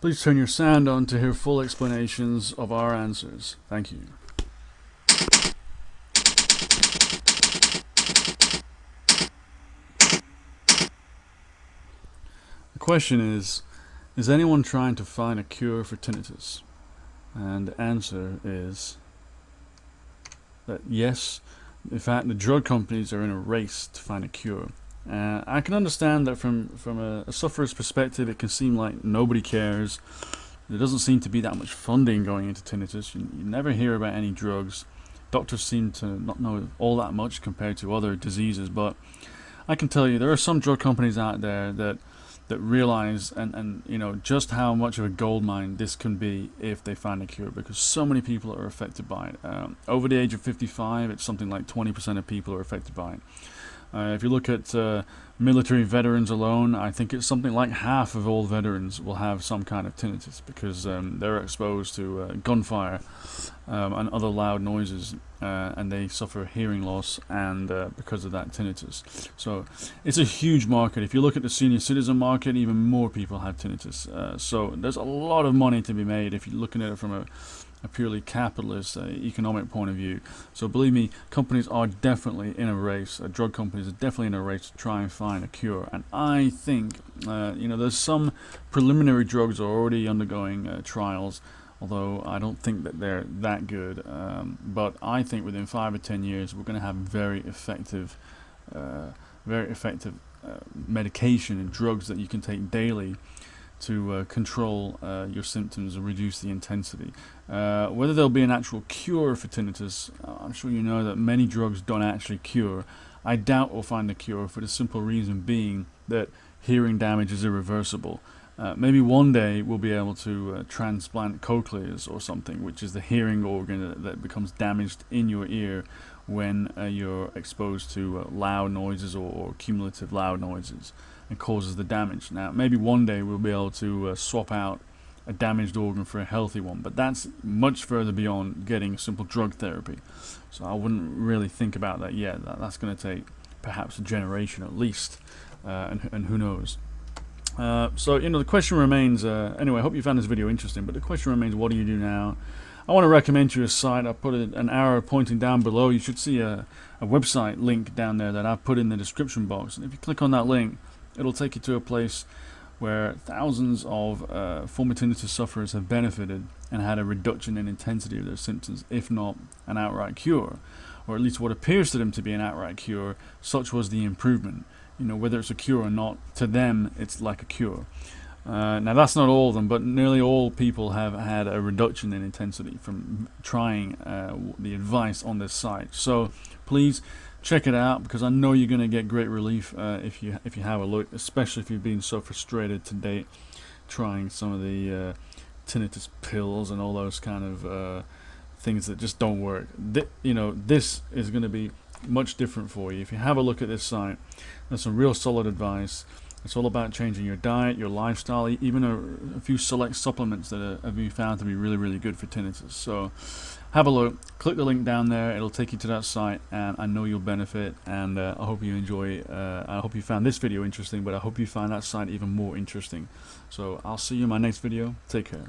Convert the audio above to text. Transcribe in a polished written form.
Please turn your sound on to hear full explanations of our answers. Thank you. The question is anyone trying to find a cure for tinnitus? And the answer is that yes, in fact the drug companies are in a race to find a cure. I can understand that from a sufferer's perspective it can seem like nobody cares. There doesn't seem to be that much funding going into tinnitus. You never hear about any drugs. Doctors seem to not know all that much compared to other diseases, but I can tell you there are some drug companies out there that realize and you know just how much of a goldmine this can be if they find a cure, because so many people are affected by it. Over the age of 55, it's something like 20% of people are affected by it. If you look at military veterans alone, I think it's something like half of all veterans will have some kind of tinnitus because they're exposed to gunfire and other loud noises, and they suffer hearing loss and because of that tinnitus. So it's a huge market. If you look at the senior citizen market, even more people have tinnitus. So there's a lot of money to be made if you're looking at it from a purely capitalist economic point of view. So believe me, companies are definitely in a race. Drug companies are definitely in a race to try and find a cure. And I think you know, there's some preliminary drugs are already undergoing trials, although I don't think that they're that good. But I think within 5 or 10 years we're going to have very effective medication and drugs that you can take daily to control your symptoms and reduce the intensity. Whether there'll be an actual cure for tinnitus, I'm sure you know that many drugs don't actually cure. I doubt we'll find a cure for the simple reason being that hearing damage is irreversible. Maybe one day we'll be able to transplant cochleas or something, which is the hearing organ that becomes damaged in your ear when you're exposed to loud noises or cumulative loud noises, and causes the damage. Now, maybe one day we'll be able to swap out a damaged organ for a healthy one, but that's much further beyond getting simple drug therapy. So I wouldn't really think about that yet. That's going to take perhaps a generation at least, and who knows. So you know, the question remains. Anyway, I hope you found this video interesting. But the question remains: what do you do now? I want to recommend you a site. I put an arrow pointing down below. You should see a website link down there that I've put in the description box. And if you click on that link, it'll take you to a place where thousands of former tinnitus sufferers have benefited and had a reduction in intensity of their symptoms, if not an outright cure, or at least what appears to them to be an outright cure. Such was the improvement. You know, whether it's a cure or not, to them it's like a cure. Now that's not all of them, but nearly all people have had a reduction in intensity from trying the advice on this site. So please check it out, because I know you're going to get great relief if you have a look, especially if you've been so frustrated to date trying some of the tinnitus pills and all those kind of things that just don't work. You know, this is going to be much different for you if you have a look at this site. There's some real solid advice. It's all about changing your diet, your lifestyle, even a few select supplements that have been found to be really, really good for tinnitus. So have a look, click the link down there, it'll take you to that site, and I know you'll benefit. And I hope you enjoy, I hope you found this video interesting, but I hope you find that site even more interesting. So I'll see you in my next video. Take care.